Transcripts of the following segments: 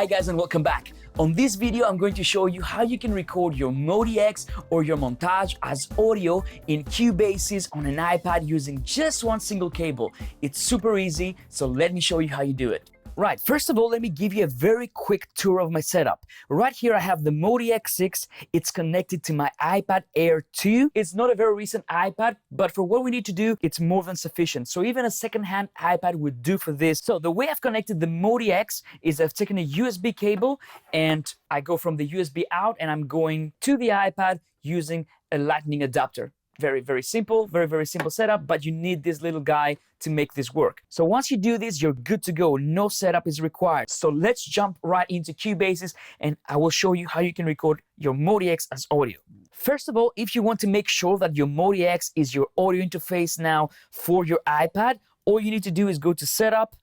Hi guys and welcome back. On this video, I'm going to show you how you can record your MODX or your Montage as audio in Cubasis on an iPad using just one single cable. It's super easy, so let me show you how you do it. Right, first of all, let me give you a very quick tour of my setup. Right here, I have the MODX 6. It's connected to my iPad Air 2. It's not a very recent iPad, but for what we need to do, it's more than sufficient. So even a second-hand iPad would do for this. So the way I've connected the MODX is I've taken a USB cable and I go from the USB out and I'm going to the iPad using a lightning adapter. Very simple, very simple setup, but you need this little guy to make this work. So once you do this, you're good to go. No setup is required. So let's jump right into Cubasis and I will show you how you can record your MODX as audio. First of all, if you want to make sure that your MODX is your audio interface now for your iPad, all you need to do is go to Setup,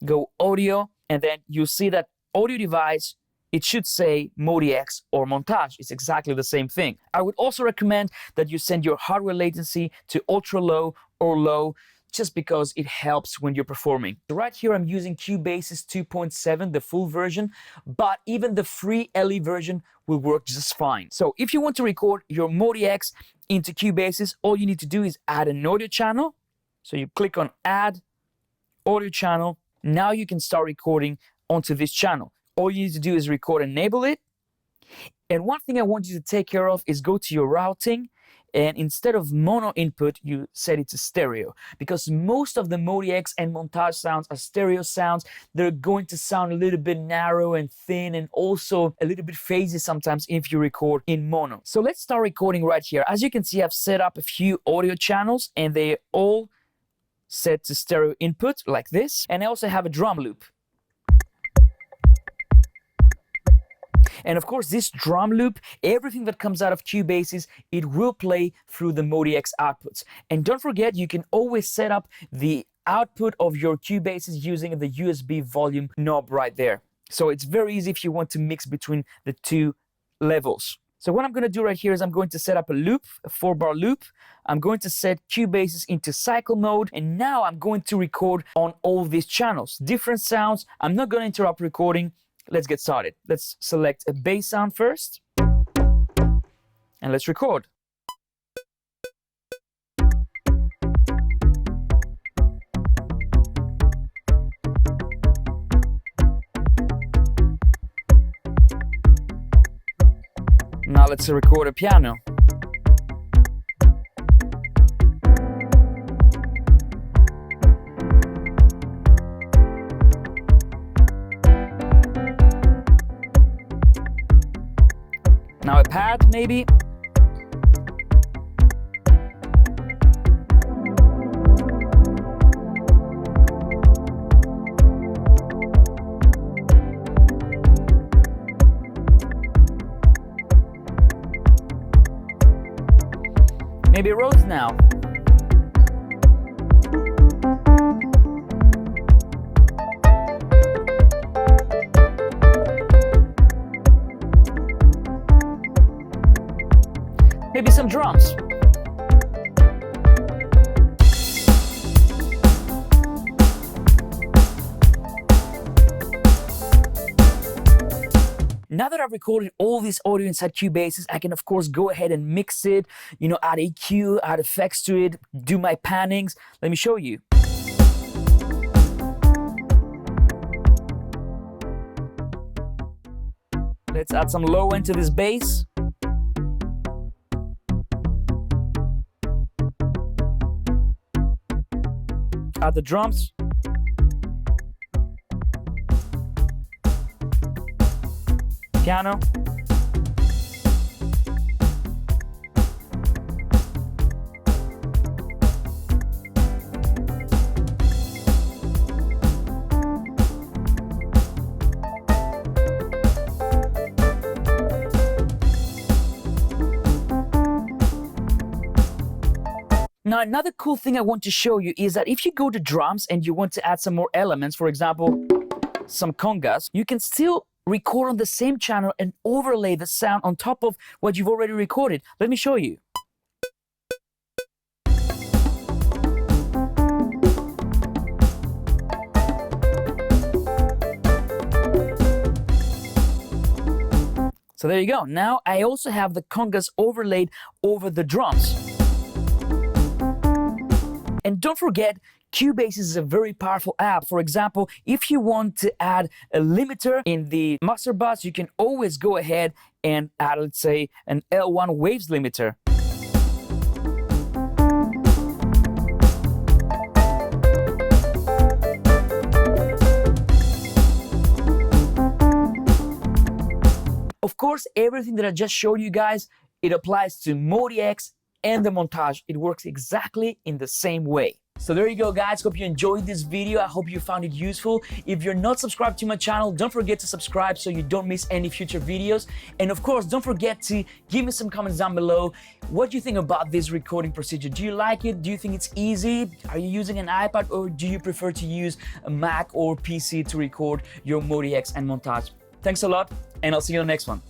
go Audio, and then you'll see that audio device. It should say MODX or Montage. It's exactly the same thing. I would also recommend that you send your hardware latency to ultra low or low, just because it helps when you're performing. Right here, I'm using Cubasis 2.7, the full version, but even the free LE version will work just fine. So if you want to record your MODX into Cubasis, all you need to do is add an audio channel. So you click on Add Audio Channel. Now you can start recording onto this channel. All you need to do is record, enable it. And one thing I want you to take care of is go to your routing and instead of mono input, you set it to stereo. Because most of the MODX and Montage sounds are stereo sounds. They're going to sound a little bit narrow and thin and also a little bit phasey sometimes if you record in mono. So let's start recording right here. As you can see, I've set up a few audio channels and they're all set to stereo input like this. And I also have a drum loop. And of course, this drum loop, everything that comes out of Cubasis, it will play through the MODX outputs. And don't forget, you can always set up the output of your Cubasis using the USB volume knob right there. So it's very easy if you want to mix between the two levels. So what I'm going to do right here is I'm going to set up a loop, a 4-bar loop. I'm going to set Cubasis into cycle mode. And now I'm going to record on all these channels. Different sounds. I'm not going to interrupt recording. Let's get started. Let's select a bass sound first. And let's record. Now let's record a piano. Now a pad, maybe. Maybe Rhodes now. Maybe some drums. Now that I've recorded all this audio inside Cubasis, I can of course go ahead and mix it, add EQ, add effects to it, do my pannings. Let me show you. Let's add some low end to this bass. Add the drums. Piano. Now, another cool thing I want to show you is that if you go to drums and you want to add some more elements, for example, some congas, you can still record on the same channel and overlay the sound on top of what you've already recorded. Let me show you. So there you go. Now I also have the congas overlaid over the drums. And don't forget, Cubasis is a very powerful app. For example, if you want to add a limiter in the master bus, you can always go ahead and add, let's say, an L1 waves limiter. Of course, everything that I just showed you guys, it applies to MODX and the Montage. It works exactly in the same way. So there you go, guys. Hope you enjoyed this video. I hope you found it useful. If you're not subscribed to my channel, don't forget to subscribe so you don't miss any future videos. And of course, don't forget to give me some comments down below. What do you think about this recording procedure? Do you like it? Do you think it's easy? Are you using an iPad, or do you prefer to use a Mac or PC to record your MODX and Montage? Thanks a lot, and I'll see you on the next one.